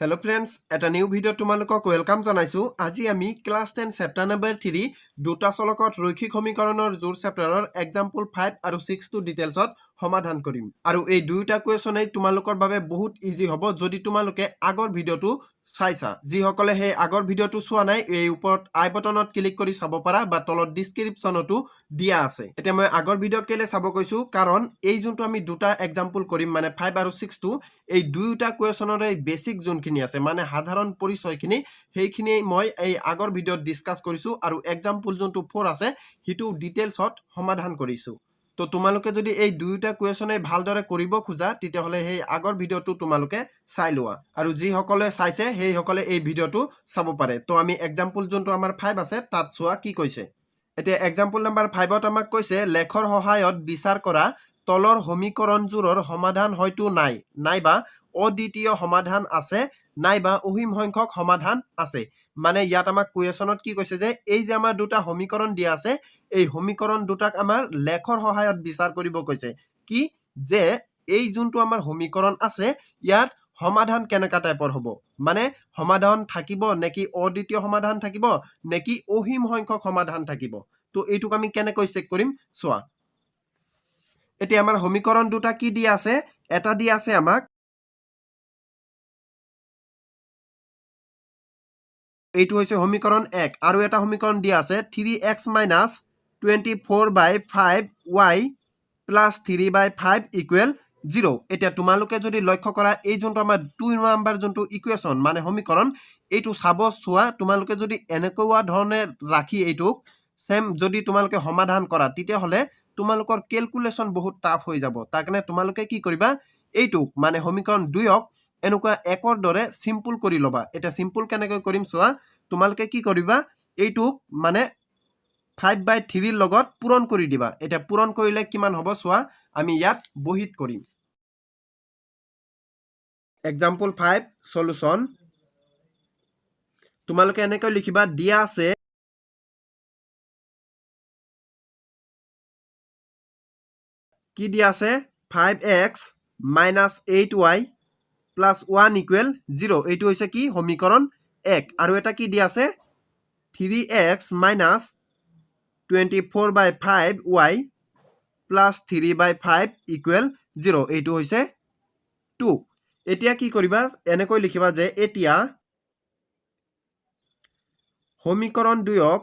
Hello friends, এটা new video তোমালোকক welcome জনাইছো। আজি আমি ক্লাস 10 চ্যাপ্টার নাম্বার 3 দুটা চলকত ৰৈখিক সমীকৰণৰ জোৰ চ্যাপ্টাৰৰ এক্সাম্পল 5 আৰু 6 টো ডিটেইলছত সমাধান কৰিম। আৰু এই দুইটা কোৱেশ্যনে তোমালোকৰ বাবে বহুত ইজি হ'ব যদি তোমালোকে আগৰ ভিডিওটো চাইছা। যিসকলে সেই আগৰ ভিডিওটো চোৱা নাই এই ওপৰত আই বটনত ক্লিক কৰি চাব পাৰা বা তলত ডেসক্ৰিপচনতো দিয়া আছে। এতিয়া মই আগৰ ভিডিও কেলে চাব কৈছো কাৰণ এই যোনটো আমি দুটা এক্সাম্পল কৰিম মানে 5 আৰু 6 টো এই দুইটা কোৱেশ্যনৰ এই বেসিক যোনখিনি আছে মানে সাধাৰণ পৰিচয়খিনি সেইখিনি মই এই আগৰ ভিডিওত ডিসকাস কৰিছো আৰু এক্সাম্পল যোনটো 4 আছে হিটো ডিটেইলছত সমাধান কৰিছো। তো তোমালোকে যদি এই দুইটা কোৱেশ্যনে ভালদৰে কৰিব খোজা তেতিয়া হলে সেই আগৰ ভিডিওটো তোমালোকে চাই লোৱা আৰু যি সকলে চাইছে সেই সকলে এই ভিডিওটো চাব পাৰে। তো আমি এক্সাম্পল যোনটো আমাৰ 5 আছে তাত চোৱা কি কৈছে। এতিয়া এক্সাম্পল নাম্বাৰ 5ত আমাক কৈছে লেখৰ সহায়ত বিচাৰ কৰা তলৰ সমীকৰণজোৰৰ সমাধান হয়তো নাই নাইবা অদ্বিতীয় সমাধান আছে নাইবা অসীম সংখ্যক সমাধান আছে। মানে ইয়াত আমাক কুৱেশ্যনত কি কৈছে যে এই যে আমাৰ দুটা সমীকৰণ দিয়া আছে এই সমীকৰণ দুটাক আমাৰ লেখৰ সহায়ত বিচাৰ কৰিব কৈছে কি যে এই যোনটো আমাৰ সমীকৰণ আছে ইয়াত সমাধান কেনেকা টাইপৰ হ'ব মানে সমাধান থাকিব নেকি অদ্বিতীয় সমাধান থাকিব নেকি অসীম সংখ্যক সমাধান থাকিব। তো এইটোক আমি কেনেকৈ চেক কৰিম চোৱা। এতিয়া আমাৰ সমীকৰণ দুটা কি দিয়া আছে এটা দিয়া আছে আমাক এইটো হৈছে সমীকৰণ 1 আৰু এটা সমীকৰণ দিয়া আছে 3x - 24/5y + 3/5 = 0। এতিয়া তোমালোকে যদি লক্ষ্য কৰা এই যোনটো আমাৰ 2 নম্বৰ যোনটো ইকুৱেশ্যন মানে সমীকৰণ এইটো চাব চোৱা তোমালোকে যদি এনেকুৱা ধৰণে ৰাখি এইটোক সেম যদি তোমালোকে সমাধান কৰা তেতিয়া হলে তোমালোকৰ ক্যালকুলেশন বহুত টাফ হৈ যাব। তাৰ কাৰণে তোমালোকে কি কৰিবা এইটো মানে সমীকৰণ 2ক এনেকুৱা একৰ দৰে সিম্পল কৰি লবা। এটা সিম্পল কেনেকৈ কৰিম চোৱা তোমালোকে কি কৰিবা এইটোক মানে 5/3 লগত পূৰণ কৰি দিবা। এটা পূৰণ কৰিলে কিমান হ'ব চোৱা আমি ইয়াত বহিত কৰিম। এক্সাম্পল 5 সলিউশন তোমালোকে এনেকৈ লিখিবা দিয়া আছে কি দিয়া আছে 5x - 8y + 1 = 0। এইটো হৈছে কি সমীকৰণ 1 আৰু এটা কি দিয়া আছে 3x - 24/5y + 3/5 = 0। এইটো হৈছে 2। এতিয়া কি কৰিবা এনেকৈ লিখিবা যে এতিয়া সমীকৰণ 2ক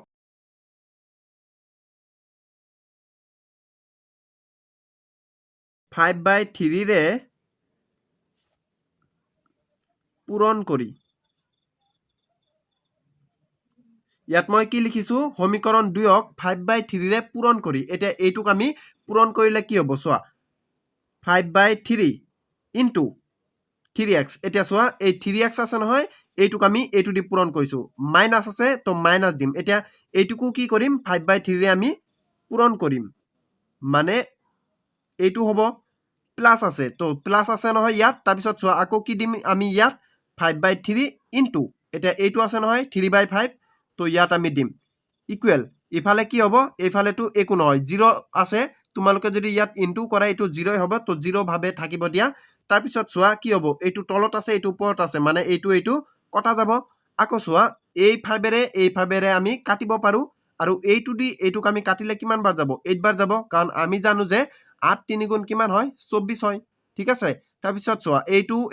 फाइव बाय थ्री रे पूरण करी ইয়াত মই কি লিখিছো সমীকৰণ 2ক 5/3 ৰে পূৰণ কৰি এতিয়া এইটোক আমি পূৰণ কৰিলে কি হ'ব চোৱা 5/3 ইনটু 3x। এতিয়া চোৱা এই 3x আছে নহয় এইটোক আমি এইটো দি পূৰণ কৰিছো মাইনাস আছে তো মাইনাস দিম। এতিয়া এইটোকো কি কৰিম 5/3 ৰে আমি পূৰণ কৰিম মানে এইটো হ'ব প্লাস আছে তো প্লাস আছে নহয় ইয়াত তাৰ পিছত চোৱা আকৌ কি দিম আমি ইয়াত 5/3 ইনটু এটা এইটো আছে নহয় 3/5 তো ইয়াত আমি দিম ইকুৱেল ইফালে কি হ'ব এইফালেটো একো নহয় 0 আছে তোমালোকে যদি ইয়াত ইনটু কৰা এইটো 0 হ'ব তো 0 ভাবে থাকিব দিয়া। তাৰ পিছত চোৱা কি হ'ব এইটো তলত আছে এইটো ওপৰত আছে মানে এইটো কটা যাব। আকৌ চোৱা এই 5 ৰে আমি কাটিব পাৰো আৰু এইটো দি এইটোক আমি কাটিলে কিমান বাৰ যাব 8 বাৰ যাব কাৰণ আমি জানো যে 8 3 গুণ কিমান হয় 24 হয় ঠিক আছে। তাৰ পিছত চোৱা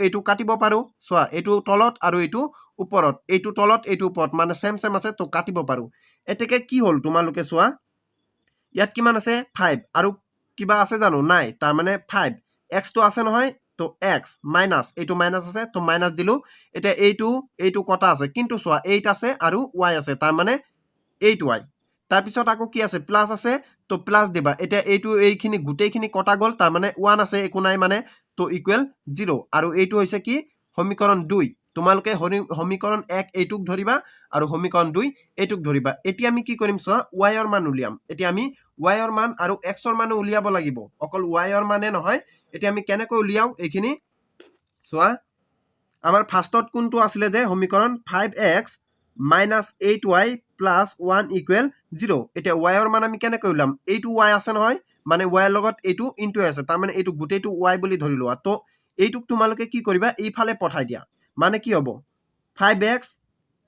এইটো কাটিব পাৰো চোৱা এইটো তলত আৰু এইটো ওপৰত এইটো তলত এইটো ওপৰত মানে সেম সেম আছে তো কাটিব পাৰো। এতেকে কি হল তোমালোকে চোৱা ইয়াত কিমান আছে 5 আৰু কিবা আছে জানো নাই তাৰ মানে 5 x তো আছে নহয় তো x মাইনাস এইটো মাইনাস আছে তো মাইনাস দিলো। এতিয়া এইটো কটা আছে কিন্তু চোৱা 8 আছে আৰু y আছে তাৰ মানে 8y। তাৰ পিছত আকৌ কি আছে প্লাস আছে তো প্লাস দিবা। এতিয়া এইখিনি গোটেইখিনি কটা গল তাৰ মানে 1 আছে একো নাই মানে তো ইকুৱেল 0 আৰু এইটো হৈছে কি সমীকৰণ 2। তোমালোকে সমীকৰণ 1 এইটোক ধৰিবা আৰু সমীকৰণ 2 এইটোক ধৰিবা। এতিয়া আমি কি কৰিম চোৱা y ৰ মান উলিয়াম। এতিয়া আমি y ৰ মান আৰু x ৰ মান উলিয়াব লাগিব অকল y ৰ মানে নহয়। এতিয়া আমি কেনেকৈ উলিয়াও এইখিনি চোৱা আমাৰ ফাৰ্ষ্টত কোনটো আছিলে যে সমীকৰণ 5x - 8y + 1 = 0। এতিয়া y ৰ মান আমি কেনেকৈ উলাম এইটো y আছে নহয় মানে y ৰ লগত এইটো ইনটু আছে তাৰ মানে এইটো গোটেইটো y বুলি ধৰি লোৱা। তো এইটোক তোমালোকে কি কৰিবা এইফালে পঠাই দিয়া মানে কি হ'ব 5x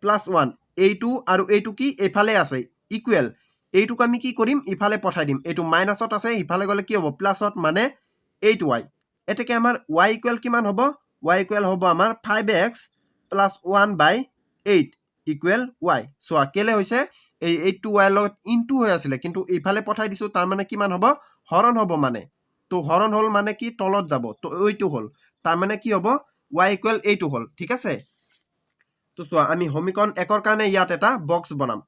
প্লাছ 1 এইটো আৰু এইটো কি এইফালে আছে ইকুৱেল এইটোক আমি কি কৰিম ইফালে পঠাই দিম এইটো মাইনাছত আছে ইফালে গ'লে কি হ'ব প্লাছত মানে 8y এতেকে আমাৰ y ইকুৱেল কিমান হ'ব y ইকুৱেল হ'ব আমাৰ 5x প্লাছ 1 বাই 8 ইকুৱেল y চোৱা কেলে হৈছে এই 8 টো y লগত ইনটু হৈ আছিলে কিন্তু ইফালে পঠাই দিছো তাৰ মানে কিমান হ'ব হৰণ হ'ব মানে তো হৰণ হল মানে কি তলত যাব তো এইটো হল তাৰ মানে কি হ'ব y ইকুৱেল এইটো হল ঠিক আছে তো চোৱা আমি সমীকৰণ 1 ৰ কাৰণে ইয়াত এটা বক্স বনাম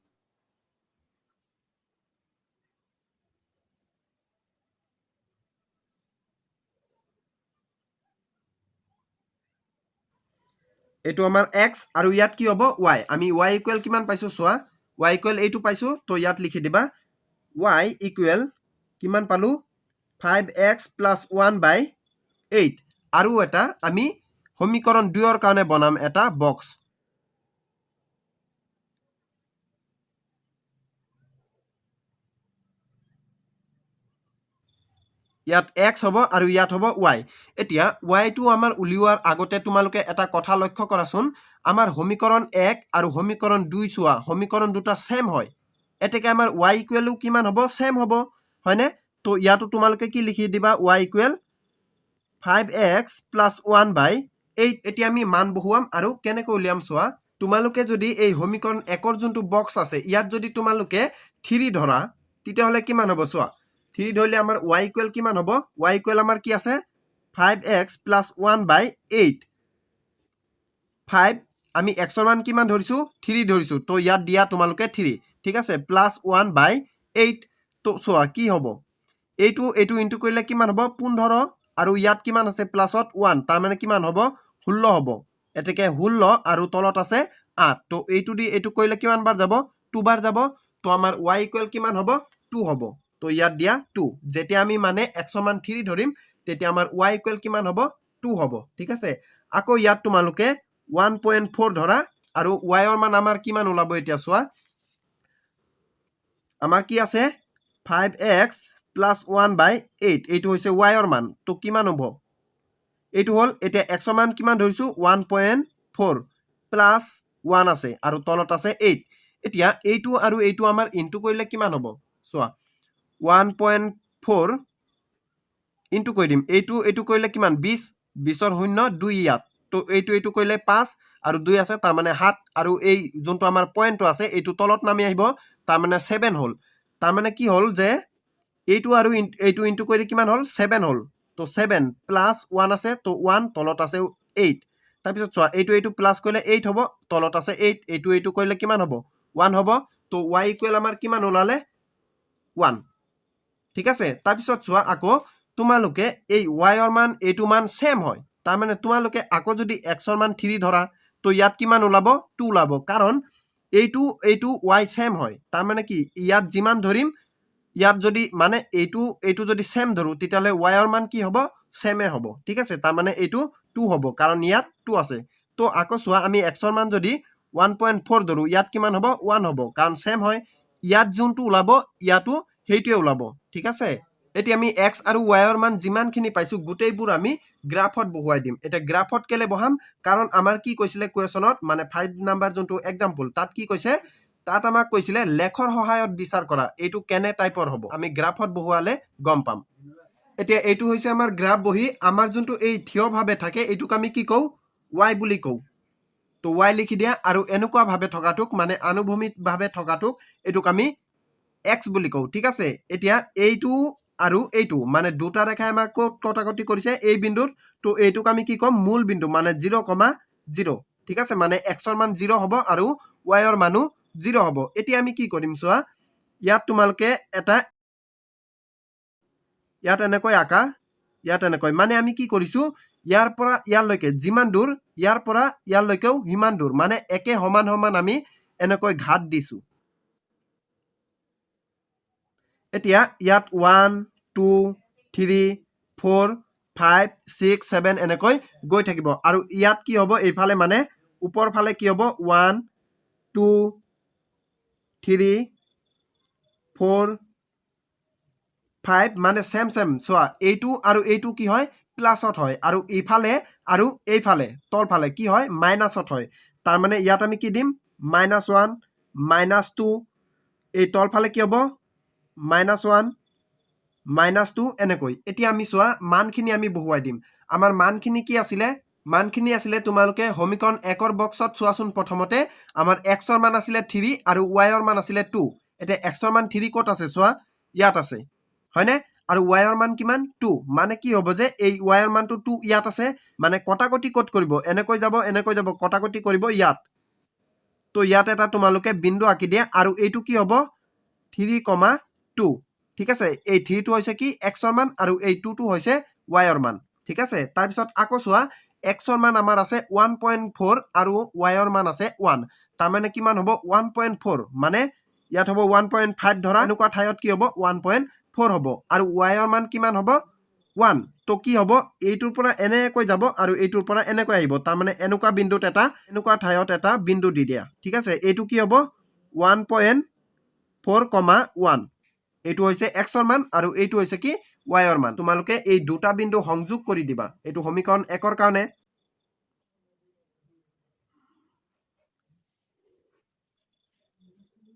এইটো আমাৰ x আৰু ইয়াত কি হ'ব y আমি y ইকুৱেল কিমান পাইছো চোৱা y ইকুৱেল এইটো পাইছো তো ইয়াত লিখি দিবা y ইকুৱেল কিমান পালো 5x plus 1 by 8 আৰু এটা আমি সমীকৰণ 2 ৰ কাৰণে বনাম এটা বক্স ইয়াত x হ'ব আৰু ইয়াত হ'ব y এতিয়া y টো আমাৰ উলিওৱাৰ আগতে তোমালোকে এটা কথা লক্ষ্য কৰাচোন আমাৰ সমীকৰণ 1 আৰু সমীকৰণ 2 চোৱা সমীকৰণ দুটা সেম হয় এতেকে আমাৰ y ইকুৱেলও কিমান হ'ব সেম হ'ব হয়নে তো ইয়াতো তোমালোকে কি লিখি দিবা y equal 5x plus 1 by 8 এতিয়া আমি মান বহুৱাম আৰু কেনেকৈ উলিয়াম চোৱা তোমালোকে যদি এই সমীকৰণ 1 ৰ যোনটো বক্স আছে ইয়াত যদি তোমালোকে 3 ধৰা তেতিয়াহলে কিমান হ'ব চোৱা 3 ধৰিলে আমাৰ y ইকুৱেল কিমান হ'ব y ইকুৱেল আমাৰ কি আছে 5x plus 1 by 8 5 আমি x ৰ মান কিমান ধৰিছো 3 ধৰিছো তো ইয়াত দিয়া তোমালোকে 3 ঠিক আছে প্লাস 1 by 8 তো চোৱা কি হ'ব এইটো ইনটু কৰিলে কিমান হ'ব 15 আৰু ইয়াত কিমান আছে প্লাসত 1 তাৰ মানে কিমান হ'ব 16 হ'ব এতেকে 16 আৰু তলত আছে 8 তো এইটো দি এইটো কৰিলে কিমান বাৰ যাব 2 বাৰ যাব তো আমাৰ y ইকুৱেল কিমান হ'ব 2 হ'ব তো ইয়াত দিয়া 2 যেতিয়া আমি মানে x ৰ মান 3 ধৰিম তেতিয়া আমাৰ y ইকুৱেল কিমান হ'ব 2 হ'ব ঠিক আছে আকৌ ইয়াত তোমালোকে 1.4 ধৰা আৰু y ৰ মান আমাৰ কিমান ওলাব এতিয়া চোৱা আমাৰ কি আছে 5x plus 1 by 8 এইটো হৈছে y ৰ মান তো কিমান হ'ব এইটো হল এতিয়া x ৰ মান কিমান ধৰিছো 1.4 প্লাস 1 আছে আৰু তলত আছে 8 এতিয়া এইটো আৰু এইটো আমাৰ ইনটু কৰিলে কিমান হ'ব চোৱা 1.4 ইনটু কৰি দিম এইটো কৰিলে কিমান 20 20 ৰ শূন্য 2 ইয়াত তো এইটো কৰিলে 5 আৰু 2 আছে তাৰ মানে 7 আৰু এই যোনটো আমাৰ পইণ্টটো আছে এইটো তলত নামি আহিব তাৰ মানে 7 হল তাৰ মানে কি হল যে এইটো আৰু এইটো ইনটু কৰি কিমান হল 7 হল তো 7 প্লাস 1 আছে তো 1 তলত আছে 8 তাৰ পিছত চোৱা এইটো প্লাস কৰিলে 8 হ'ব তলত আছে 8 এইটো কৰিলে কিমান হ'ব 1 হ'ব তো y ইকুৱেল আমাৰ কিমান ওলালে 1 ঠিক আছে তাৰ পিছত চোৱা আকৌ তোমালোকে এই y ৰ মান এইটো মান সেম হয় তাৰ মানে তোমালোকে আকৌ যদি x ৰ মান 3 ধৰা তো ইয়াত কিমান ওলাব 2 ওলাব কাৰণ এইটো y সেম হয় তাৰ মানে কি ইয়াত যিমান ধৰিম ইয়াত যদি মানে এইটো যদি সেম ধৰো তেতিয়ালে y ৰ মান কি হ'ব সেমে হ'ব ঠিক আছে তাৰ মানে এইটো 2 হ'ব কাৰণ ইয়াত 2 আছে তো আকৌ চোৱা আমি x ৰ মান যদি 1.4 ধৰো ইয়াত কিমান হ'ব 1 হ'ব কাৰণ সেম হয় ইয়াত যোনটো ওলাব ইয়াতো হেইটোৱে ওলাব ঠিক আছে এতিয়া আমি x আৰু y ৰ মান যিমানখিনি পাইছো গুটেইবোৰ আমি গ্ৰাফত বহুৱাই দিম এটা গ্ৰাফত কেলে বহাম কাৰণ আমাৰ কি কৈছিলে কোৱেশ্যনত মানে 5 নাম্বাৰ যোনটো एग्जांपल তাত কি কৈছে তাত আমাক কৈছিলে লেখৰ সহায়ত বিচাৰ কৰা এইটো কেনে টাইপৰ হ'ব আমি গ্ৰাফত বহুৱালে গম পাম এতিয়া এইটো হৈছে আমাৰ গ্ৰাফ বহি আমাৰ যোনটো এই থিয় ভাবে থাকে এইটোক আমি কি কও y বুলি কও তো y লিখি দিয়া আৰু এনেকুৱা ভাবে থকাটোক মানে আনুভূমিক ভাবে থকাটোক এইটোক আমি x বুলি কও ঠিক আছে এতিয়া এইটো আৰু এইটো মানে দুটা ৰেখাই আমাক কটাকটি কৰিছে এই বিন্দুত তো এইটোক আমি কি কম মূল বিন্দু মানে 0,0 ঠিক আছে মানে x ৰ মান 0 হ'ব আৰু y ৰ মানো 0 হ'ব এতিয়া আমি কি কৰিম চোৱা ইয়াত তোমালকে এটা ইয়াত এনেকৈ আকা ইয়াত এনেকৈ মানে আমি কি কৰিছো ইয়াৰ পৰা ইয়ালৈকে যিমান দূৰ ইয়াৰ পৰা ইয়ালৈকেও হিমান দূৰ মানে একে সমান সমান আমি এনেকৈ ঘাত দিছো এতিয়া ইয়াত 1 2 3 4 5 6 7 এনেকৈ গৈ থাকিব আৰু ইয়াত কি হ'ব এইফালে মানে ওপৰ ফালে কি হ'ব 1 2 3 4 5 মানে সেম চোৱা এইটো আৰু এইটো কি হয় প্লাছত হয় আৰু ইফালে আৰু এইফালে তলফালে কি হয় মাইনাছত হয় তাৰ মানে ইয়াত আমি কি দিম -1 -2 এই তলফালে কি হ'ব -1 -2 এনেকৈ এতিয়া আমি চোৱা মানখিনি আমি বহুৱাই দিম আমাৰ মানখিনি কি আছিলে মানখিনি আছিলে তোমালোকে সমীকৰণ 1 ৰ বক্সত চোৱাচোন প্ৰথমতে আমাৰ x ৰ মান আছিলে 3 আৰু y ৰ মান আছিলে 2 এতিয়া x ৰ মান 3 ক'ত আছে চোৱা ইয়াত আছে হয়নে আৰু y ৰ মান কিমান 2 মানে কি হ'ব যে এই y ৰ মানটো 2 ইয়াত আছে মানে কটাকটি ক'ত কৰিব এনেকৈ যাব কটাকটি কৰিব ইয়াত তো ইয়াত এটা তোমালোকে বিন্দু আঁকি দিয়া আৰু এইটো কি হ'ব 3,2 ঠিক আছে এই 3 টো হৈছে কি x ৰ মান আৰু এই 2 টো হৈছে y ৰ মান ঠিক আছে তাৰ পিছত আকৌ চোৱা x ৰ মান আমাৰ আছে 1.4 আৰু y ৰ মান আছে 1 তাৰ মানে কিমান হ'ব 1.4 মানে ইয়াত হ'ব 1.5 ধৰা এনেকুৱা ঠাইত কি হ'ব 1.4 হ'ব আৰু y ৰ মান কিমান হ'ব 1 তো কি হ'ব এইটোৰ পৰা এনেকৈ যাব আৰু এইটোৰ পৰা এনেকৈ আহিব তাৰ মানে এনেকুৱা বিন্দুত এটা এনেকুৱা ঠাইত এটা বিন্দু দি দিয়া ঠিক আছে এইটো কি হ'ব 1.4,1 এইটো হৈছে x ৰ মান আৰু এইটো হৈছে কি y ৰ মান তোমালোকে এই দুটা বিন্দু সংযোগ কৰি দিবা এইটো সমীকৰণ 1 ৰ কাৰণে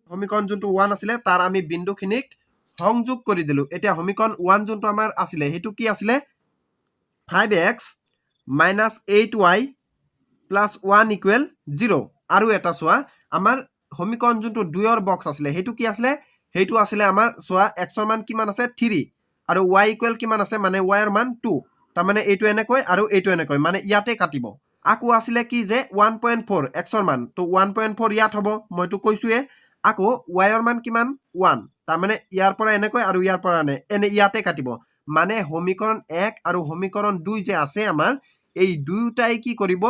সমীকৰণ যোনটো 1 আছিলে তাৰ আমি বিন্দুখিনিক সংযোগ কৰি দিলো এতিয়া সমীকৰণ 1 যোনটো আমাৰ আছিলে হেতু কি আছিলে 5x - 8y + 1 = 0 আৰু এটা চোৱা আমাৰ সমীকৰণ যোনটো 2 ৰ বক্স আছিলে হেতু কি আছিলে হেতু আছিলে আমাৰ চোৱা x ৰ মান কিমান আছে 3 আৰু y = কিমান আছে মানে y ৰ মান 2 তাৰ মানে এইটো এনেকৈ আৰু এইটো এনেকৈ মানে ইয়াতে কাটিব আকৌ আছিলে কি যে 1.4 x ৰ মান তো 1.4 ইয়াত হ'ব মইতো কৈছোৱে আকৌ y ৰ মান কিমান 1 তাৰ মানে ইয়াৰ পৰা এনেকৈ আৰু ইয়াৰ পৰা এনে ইয়াতে কাটিব মানে সমীকৰণ 1 আৰু সমীকৰণ 2 যে আছে আমাৰ এই দুয়োটাই কি কৰিব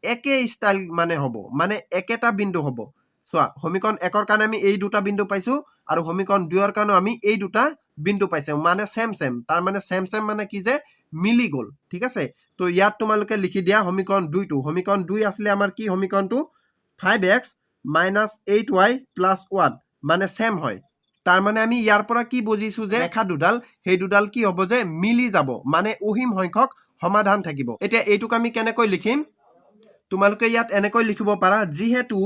একে স্টাইল মানে হ'ব মানে একেটা বিন্দু হ'ব চোৱা সমীকৰণ 1 ৰ কাৰণে আমি এই দুটা বিন্দু পাইছো আৰু সমীকৰণ 2 ৰ কাৰণে আমি এই দুটা বিন্দু পাইছো মানে সেম তাৰ মানে সেম মানে কি যে মিলি গ'ল ঠিক আছে তো ইয়াত তোমালোকে লিখি দিয়া সমীকৰণ 2 টো সমীকৰণ 2 আছিলে আমাৰ কি সমীকৰণটো 5x - 8y + 1 মানে সেম হয় তাৰ মানে আমি ইয়াৰ পৰা কি বুজিছো যে ৰেখা দুডাল সেই দুডাল কি হ'ব যে মিলি যাব মানে অসীম সংখ্যক সমাধান থাকিব এতিয়া এইটোক আমি কেনেকৈ লিখিম তোমালোকে ইয়াত এনেকৈ লিখিব পাৰা যিহেতু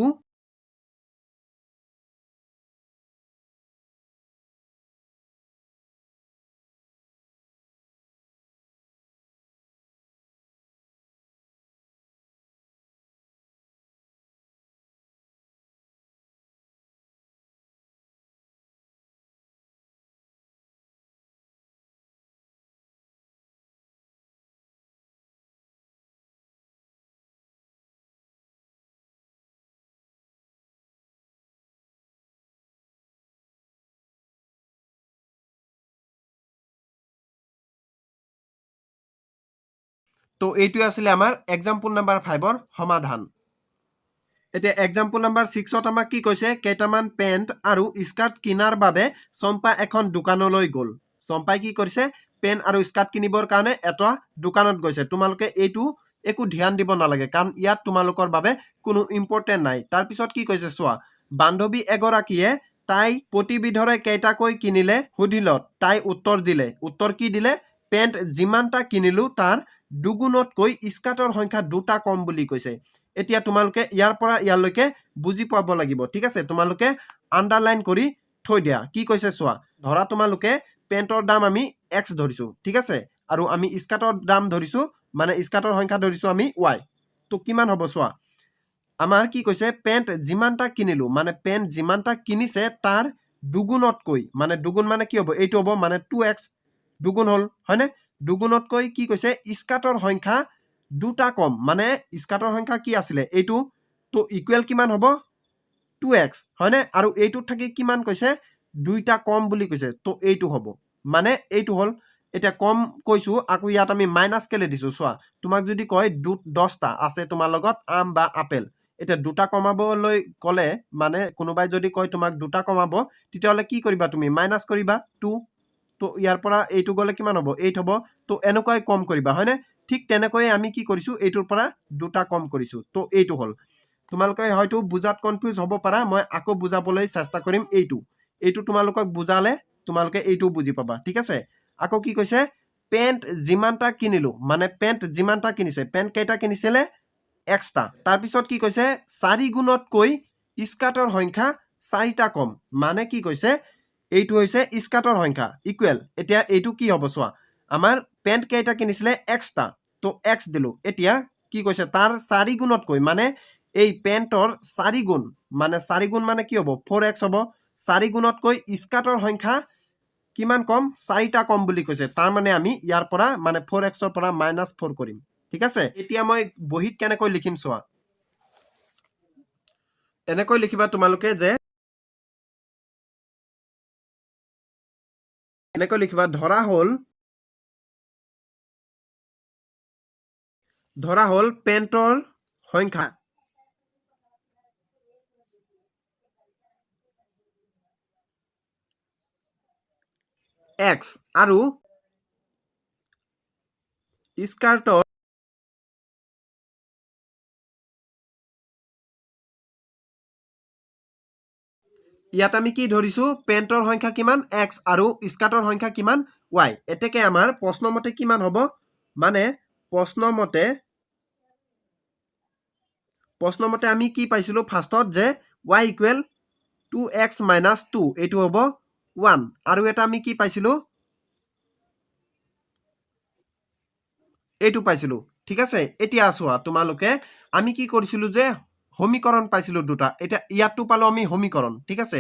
তো এইটোৱে আছিলে আমাৰ এক্সাম্পল নাম্বাৰ 5 ৰ সমাধান এতিয়া এক্সাম্পল নাম্বাৰ 6 ত আমাক কি কৈছে কেইটামান পেন্ট আৰু স্কাৰ্ট কিনাৰ বাবে চম্পা এখন দোকানলৈ গ'ল চম্পাই কি কৰিছে পেন্ট আৰু স্কাৰ্ট কিনিবৰ কাৰণে এটা দোকানত গৈছে তোমালোকে এইটো একো ধ্যান দিব নালাগে কাৰণ ইয়াত তোমালোকৰ বাবে কোনো ইম্পৰ্টেন্ট নাই তাৰ পিছত কি কৈছে চোৱা বান্ধৱী এগৰাকীয়ে তাই প্ৰতিবিধৰে কেইটাকৈ কিনিলে সুধিলত তাই উত্তৰ কি দিলে পেন্ট যিমানটা কিনিলো তাৰ দুগুণতকৈ স্কাৰ্টৰ সংখ্যা দুটা কম বুলি কৈছে এতিয়া তোমালোকে ইয়াৰ পৰা ইয়ালৈকে বুজি পাব লাগিব ঠিক আছে তোমালোকে আন্ডাৰলাইন কৰি থৈ দিয়া কি কৈছে চোৱা ধৰা তোমালোকে পেন্টৰ দাম আমি x ধৰিছো ঠিক আছে আৰু আমি স্কাৰ্টৰ দাম ধৰিছো মানে স্কাৰ্টৰ সংখ্যা ধৰিছো আমি y তো কিমান হ'ব চোৱা আমাৰ কি কৈছে পেন্ট যিমানটা কিনিলো মানে পেন্ট যিমানটা কিনিছে তাৰ দুগুণতকৈ মানে দুগুণ মানে কি হ'ব এইটো হ'ব মানে 2x দুগুণ হল হয়নে দুগুণতকৈ কি কৈছে স্কাৰ্টৰ সংখ্যা দুটা কম মানে স্কাৰ্টৰ সংখ্যা কি আছিলে এইটো তো ইকুৱেল কিমান হ'ব 2x হয়নে আৰু এইটোত থাকি কিমান কৈছে দুইটা কম বুলি কৈছে তো এইটো হ'ব মানে এইটো হল এটা কম কৈছো আকৌ ইয়াত আমি মাইনাস কেলে দিছো চোৱা তোমাক যদি কয় 10টা আছে তোমাৰ লগত আম বা আপেল এটা দুটা কমাবলৈ কলে মানে কোনোবাই যদি কয় তোমাক দুটা কমাব তেতিয়াহলে কি কৰিবা তুমি মাইনাস কৰিবা 2 তো ইয়াৰ পৰা এইটো গলে কিমান হ'ব 8 হ'ব তো এনেকৈ কম কৰিবা হয়নে ঠিক তেনেকৈ আমি কি কৰিছো এইটোৰ পৰা দুটা কম কৰিছো তো এইটো হল তোমালোকে হয়তো বুজাত কনফিউজ হ'ব পাৰা মই আকৌ বুজাবলৈ চেষ্টা কৰিম এইটো তোমালোকক বুজালে তোমালোকে এইটো বুজি পাবা ঠিক আছে আকৌ কি কৈছে পেণ্ট যিমানটা কিনিলোঁ মানে পেণ্ট যিমানটা কিনিছে পেণ্ট কেইটা কিনিছিলে এক্সটা তাৰপিছত কি কৈছে 4 গুণতকৈ স্কাৰ্টৰ সংখ্যা 4টা কম মানে কি কৈছে এইটো হৈছে স্কাৰ্টৰ সংখ্যা ইকুৱেল এতিয়া এইটো কি হ'ব চোৱা আমাৰ পেণ্ট কেইটা কিনিছিলে এক্সটা তো এক্স দিলোঁ এতিয়া কি কৈছে তাৰ 4 গুণতকৈ মানে এই পেণ্টৰ 4 গুণ মানে 4 গুণ মানে কি হ'ব 4x হ'ব 4 গুণতকৈ স্কাৰ্টৰ সংখ্যা কিমান কম 4টা কম বুলি কৈছে তাৰ মানে আমি ইয়াৰ পৰা মানে 4x ৰ পৰা -4 কৰিম ঠিক আছে এতিয়া মই বহিত কেনেকৈ লিখিম চোৱা এনেকৈ লিখিবা তোমালোকে যে এনেকৈ লিখিবা ধৰা হ'ল পেণ্টৰ সংখ্যা x আৰু স্কাৰ্টৰ ইয়াত আমি কি ধৰিছো পেণ্টৰ সংখ্যা কিমান x আৰু স্কাৰ্টৰ সংখ্যা কিমান y এতেকে আমাৰ প্ৰশ্নমতে কিমান হ'ব মানে প্ৰশ্নমতে আমি কি পাইছিলো ফাৰ্ষ্টত যে y ইকুৱেল 2x - 2 এইটো হ'ব 1 আৰু এটা আমি কি পাইছিলো এইটো পাইছিলো ঠিক আছে এতিয়া চোৱা তোমালোকে আমি কি কৰিছিলো যে সমীকৰণ পাইছিলো দুটা এটা ইয়াতো পালো আমি সমীকৰণ ঠিক আছে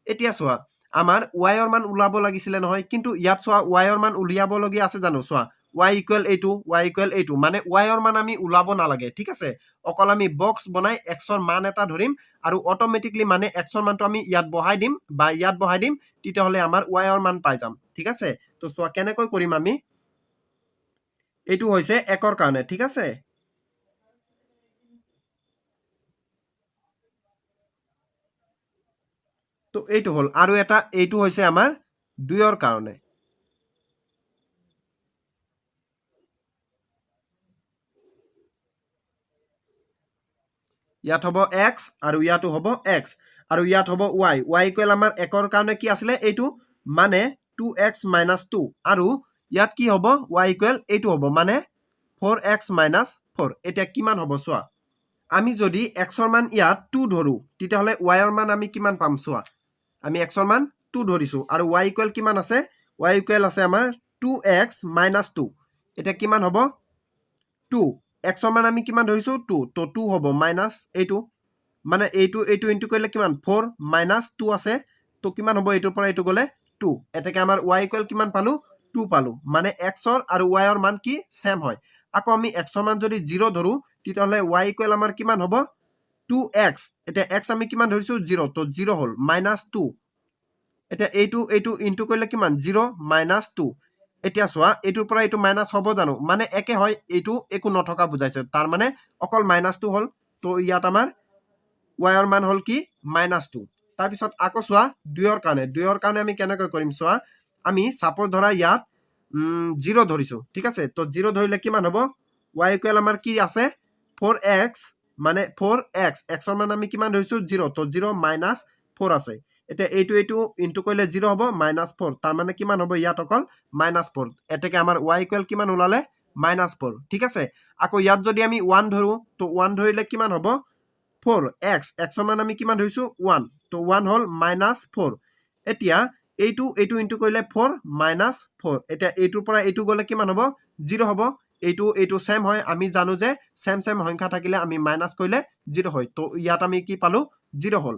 এতিয়া চোৱা আমাৰ y ৰ মান উলাব লাগিছিলে নহয় কিন্তু ইয়াত চোৱা y ৰ মান উলিয়াব লগিয়া আছে জানো চোৱা y ইকুৱেল এইটো মানে y ৰ মান আমি উলাব নালাগে ঠিক আছে অকল আমি বক্স বনাই x ৰ মান এটা ধৰিম আৰু অটোমেটিকলি মানে x ৰ মানটো আমি ইয়াত বহাই দিম বা ইয়াত বহাই দিম তেতিয়াহলে আমাৰ y ৰ মান পাই যাম ঠিক আছে তো চোৱা কেনেকৈ কৰিম আমি এইটো হৈছে 1 ৰ কাৰণে ঠিক আছে তো এইটো হল আৰু এটা এইটো হৈছে আমাৰ 2 ৰ কাৰণে ইয়াত হ'ব x আৰু ইয়াতো হ'ব x আৰু ইয়াত হ'ব y ইকুৱেল আমাৰ 1 ৰ কাৰণে কি আছিলে এইটো মানে 2x - 2 আৰু ইয়াত কি হ'ব y ইকুৱেল এইটো হ'ব মানে 4x - 4 এতিয়া কিমান হ'ব চোৱা আমি যদি x ৰ মান ইয়াত 2 ধৰো তেতিয়াহলে y ৰ মান আমি কিমান পাম চোৱা আমি x ৰ মান 2 ধৰিছো আৰু y ইকুৱেল কিমান আছে y ইকুৱেল আছে আমাৰ 2x - 2 এতিয়া কিমান হ'ব 2 x ৰ মান আমি কিমান ধৰিছো 2 তো 2 হ'ব মাইনাস এইটো মানে এইটো ইনটু কৰিলে কিমান 4 - 2 আছে তো কিমান হ'ব এইটোৰ পৰা এইটো গলে 2 এটাকে আমাৰ y ইকুৱেল কিমান পালো 2 পালো মানে x ৰ আৰু y ৰ মান কি সেম হয় আকৌ আমি x ৰ মান যদি 0 ধৰো তেতিয়াহলে y ইকুৱেল আমাৰ কিমান হ'ব 2x এটা x আমি কিমান ধৰিছো 0 তো 0 হল -2 এটা এইটো ইনটু কৰিলে কিমান 0 - 2 এতিয়া চোৱা এইটোৰ পৰা এইটো মাইনাস হ'ব জানো মানে একে হয় এইটো একো নথকা বুজাইছে তাৰ মানে অকল -2 হল তো ইয়াত আমাৰ y ৰ মান হল কি -2 তাৰ পিছত আকৌ চোৱা 2 ৰ কাৰণে আমি কেনেকৈ কৰিম চোৱা আমি সাপোজ ধৰা ইয়াত 0 ধৰিছো ঠিক আছে তো 0 ধৰিলে কিমান হ'ব y ইকুৱেল আমাৰ কি আছে 4x মানে 4x x ৰ মান আমি কিমান ধৰিছো 0 তো 0 - 4 আছে এটা এইটো ইনটু কৰিলে 0 হ'ব -4 তাৰ মানে কিমান হ'ব ইয়াত অকল -4 এটাকে আমাৰ y ইকুৱেল কিমান ওলালে -4 ঠিক আছে আকৌ ইয়াত যদি আমি 1 ধৰো তো 1 ধৰিলে কিমান হ'ব 4x x ৰ মান আমি কিমান ধৰিছো 1 তো 1 হল -4 এতিয়া এইটো ইনটু কৰিলে 4 -4 এতিয়া এইটোৰ পৰা এইটো গলে কিমান হ'ব 0 হ'ব এইটো সেম হয় আমি জানো যে সেম সংখ্যা থাকিলে আমি মাইনাস কৰিলে 0 হয় তো ইয়াত আমি কি পালো 0 হল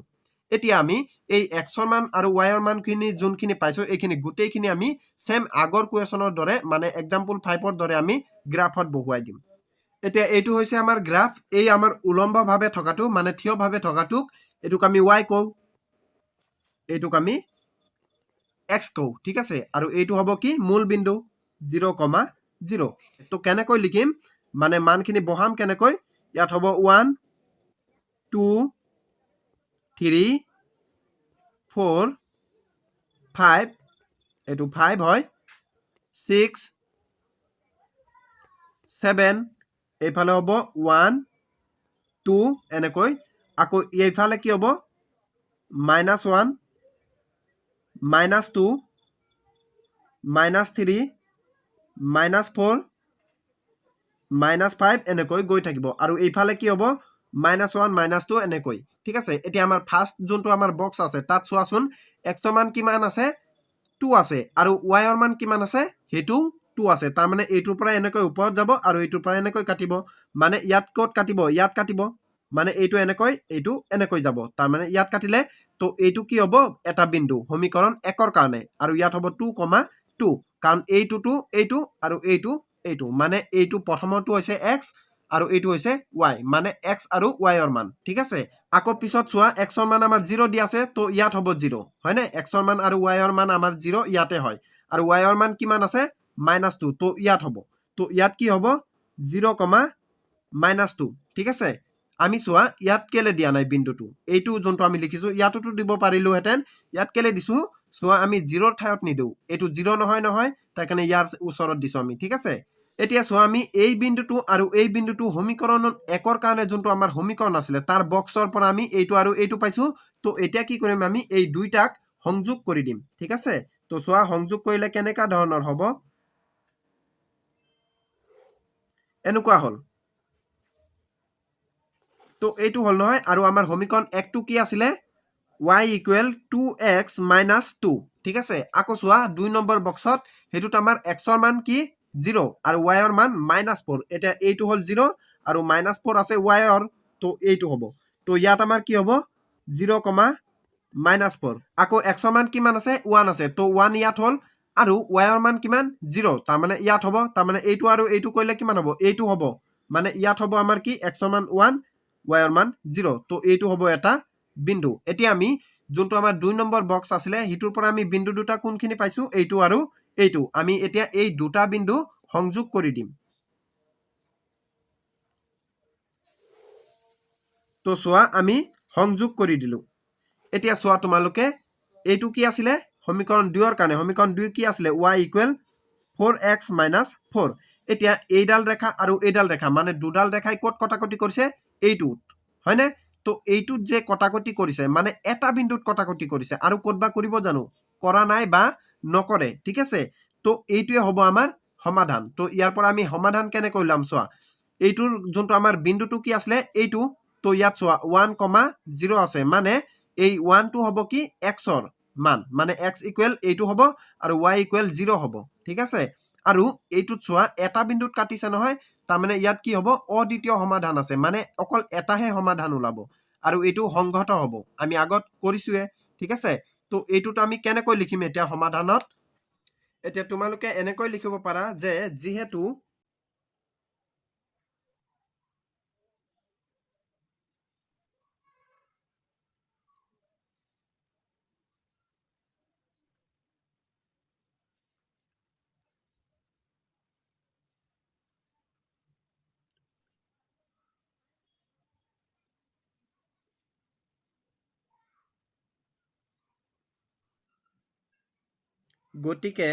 এতিয়া আমি এই x ৰ মান আৰু y ৰ মান খিনি যোনখিনি পাইছো এইখিনি গোটেইখিনি আমি সেম আগৰ কুৱেশ্যনৰ দৰে মানে এক্সাম্পল 5 ৰ দৰে আমি গ্ৰাফত বহুৱাই দিম এতিয়া এইটো হৈছে আমাৰ গ্ৰাফ এই আমাৰ উলম্ব ভাৱে থকাটো মানে থিয় ভাৱে থকাটোক এইটোক আমি y কও এইটোক আমি x কও ঠিক আছে আৰু এইটো হ'ব কি মূল বিন্দু 0,0 তো কেনেকৈ লিখিম মানে মানখিনি বহাম কেনেকৈ ইয়াত হ'ব 1 2 3 4 5 এইটো 5 হয় 6 7 এইফালে হ'ব 1 2 এনেকৈ আকৌ এইফালে কি হ'ব -1 -2 -3 -4 -5 এনেকৈ গৈ থাকিব আৰু এইফালে কি হ'ব -1 -2 এনেকৈ ঠিক আছে এতিয়া আমাৰ ফাৰ্ষ্ট যোনটো আমাৰ বক্স আছে তাত চোৱাচোন x ৰ মান কিমান আছে 2 আছে আৰু y ৰ মান কিমান আছে হেতু 2 আছে তাৰ মানে এইটোৰ পৰা এনেকৈ ওপৰত যাব আৰু এইটোৰ পৰা এনেকৈ কাটিব মানে ইয়াত ক'ত কাটিব ইয়াত কাটিব মানে এইটো এনেকৈ যাব তাৰ মানে ইয়াত কাটিলে তো এইটো কি হ'ব এটা বিন্দু সমীকৰণ 1 ৰ কাৰণে আৰু ইয়াত হ'ব 2, 2 কাৰণ এইটো আৰু এইটো মানে এইটো প্ৰথমটো হৈছে x আৰু এইটো হৈছে y মানে x আৰু y ৰ মান ঠিক আছে আকৌ পিছত চোৱা x ৰ মান আমাৰ 0 দি আছে তো ইয়াত হ'ব 0 হয় নে x ৰ মান আৰু y ৰ মান আমাৰ 0 ইয়াতে হয় আৰু y ৰ মান কিমান আছে -2 তো ইয়াত হ'ব তো ইয়াত কি হ'ব 0, -2 ঠিক আছে আমি চোৱা ইয়াত কেলে দিয়া নাই বিন্দুটো এইটো যোনটো আমি লিখিছো ইয়াতটো দিব পাৰিলোহেঁতেন ইয়াত কেলে দিছো চোৱা আমি 0 ৰ ঠাইত নিদিও এইটো 0 নহয় তাৰ কাৰণে ইয়াৰ ওচৰত দিছো আমি ঠিক আছে এতিয়া চোৱা আমি এই বিন্দুটো আৰু এই বিন্দুটো সমীকৰণ 1 ৰ কাৰণে যোনটো আমাৰ সমীকৰণ আছিলে তাৰ বক্সৰ পৰা আমি এইটো আৰু এইটো পাইছো তো এতিয়া কি কৰিম আমি এই দুইটাক সংযোগ কৰি দিম ঠিক আছে তো চোৱা সংযোগ কৰিলে কেনেকা ধৰণৰ হ'ব এনেকুৱা হ'ল তো এইটো হ'ল নহয় আৰু আমাৰ সমীকৰণ 1 টো কি আছিলে y = 2x - 2 ঠিক আছে আকৌ চোৱা 2 নম্বৰ বক্সত হেতুত আমাৰ x ৰ মান কি 0 আৰু y ৰ মান -4 এটা এইটো হ'ল 0 আৰু -4 আছে y ৰ তো এইটো হ'ব তো ইয়াত আমাৰ কি হ'ব 0, -4 আকৌ x ৰ মান কিমান আছে 1 আছে তো 1 ইয়াত হ'ল আৰু y ৰ মান কিমান 0 তাৰ মানে ইয়াত হ'ব তাৰ মানে এইটো আৰু এইটো কৰিলে কিমান হ'ব এইটো হ'ব মানে ইয়াত হ'ব আমাৰ কি x ৰ মান 1 y ৰ মান 0 তো এইটো হ'ব এটা বিন্দু এতিয়া আমি যোনটো আমাৰ 2 নম্বৰ বক্স আছিলে হিটোৰ পৰা আমি বিন্দু দুটা কোনখিনি পাইছো এইটো আৰু এইটো আমি এতিয়া এই দুটা বিন্দু সংযোগ কৰি দিম তো চোৱা আমি সংযোগ কৰি দিলো এতিয়া চোৱা তোমালোকে এইটো কি আছিলে সমীকৰণ 2 ৰ কাৰণে সমীকৰণ 2 কি আছিলে y = 4x - 4 এতিয়া এইডাল ৰেখা আৰু এইডাল ৰেখা মানে দুডাল ৰেখাই ক'ত কটাকটি কৰিছে এইটোত হয় নে তো এইটোত যে কটাকটি কৰিছে মানে এটা বিন্দুত কটাকটি কৰিছে আৰু ক'তবা কৰিব জানো কৰা নাই বা নকৰে ঠিক আছে তো এইটোৱে হ'ব আমাৰ সমাধান তো ইয়াৰ পৰা আমি সমাধান কেনেকৈ ওলাম চোৱা এইটোৰ যোনটো আমাৰ বিন্দুটো কি আছিলে এইটো তো ইয়াত চোৱা 1, 0 আছে মানে এই 1 টো হ'ব কি x ৰ মান মানে x = এইটো হ'ব আৰু y = 0 হ'ব ঠিক আছে আৰু এইটোত চোৱা এটা বিন্দুত কাটিছে নহয় তাৰ মানে ইয়াত কি হ'ব অদ্বিতীয় সমাধান আছে মানে অকল এটাহে সমাধান ওলাব আৰু এইটো সংগত হ'ব আমি আগত কৰিছোৱে ঠিক আছে তো এইটোত আমি কেনেকৈ লিখিম এতিয়া সমাধানত এতিয়া তোমালোকে এনেকৈ লিখিব পাৰা যে যিহেতু গতিকে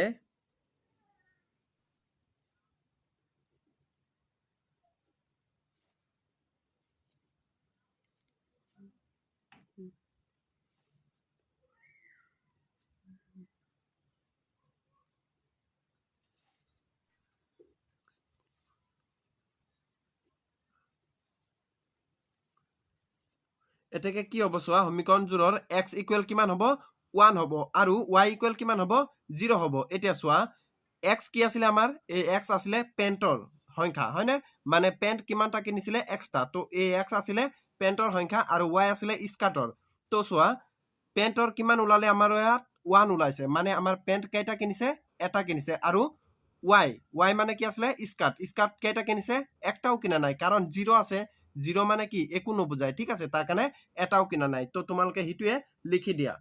এতেকে কি হ'ব চোৱা সমীকৰণযোৰৰ x = কিমান হ'ব 1 হ'ব আৰু y = কিমান হ'ব 0 হ'ব এতিয়া চোৱা x কি আছিলে আমাৰ এই x আছিলে পেণ্টৰ সংখ্যা হয় নে মানে পেণ্ট কিমানটা কিনিছিলে xটা তো এই x আছিলে পেণ্টৰ সংখ্যা আৰু y আছিলে স্কাৰ্টৰ তো চোৱা পেণ্টৰ কিমান ওলালে আমাৰ ইয়াত 1 ওলাইছে মানে আমাৰ পেণ্ট কেইটা কিনিছে এটা কিনিছে আৰু y মানে কি আছিলে স্কাৰ্ট কেইটা কিনিছে একটাও কিনা নাই কাৰণ 0 আছে 0 মানে কি একো নুবুজায় ঠিক আছে তাৰ কাৰণে এটাও কিনা নাই তো তোমালোকে হিটোৱে লিখি দিয়া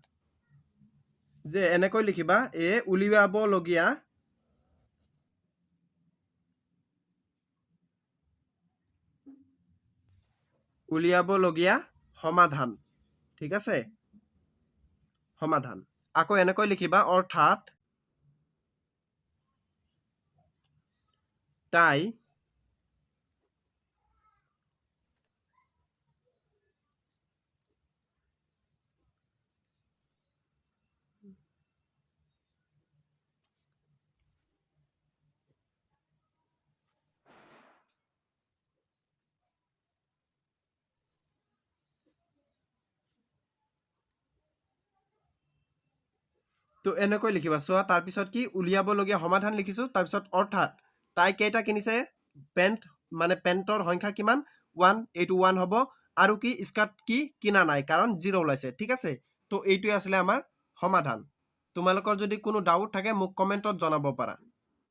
যে এনেকৈ লিখিবা উলিয়াবলগীয়া সমাধান ঠিক আছে সমাধান আকৌ এনেকৈ লিখিবা অৰ্থাৎ তাই তো এনেকৈ লিখিবা চোৱা তাৰপিছত কি উলিয়াবলগীয়া সমাধান লিখিছোঁ তাৰপিছত অৰ্থাৎ তাই কেইটা কিনিছে পেণ্ট মানে পেণ্টৰ সংখ্যা কিমান 1 এইটো 1 হ'ব আৰু কি স্কাৰ্ট কি কিনা নাই কাৰণ 0 ওলাইছে ঠিক আছে তো এইটোৱে আছিলে আমাৰ সমাধান তোমালোকৰ যদি কোনো ডাউট থাকে মোক কমেণ্টত জনাব পাৰা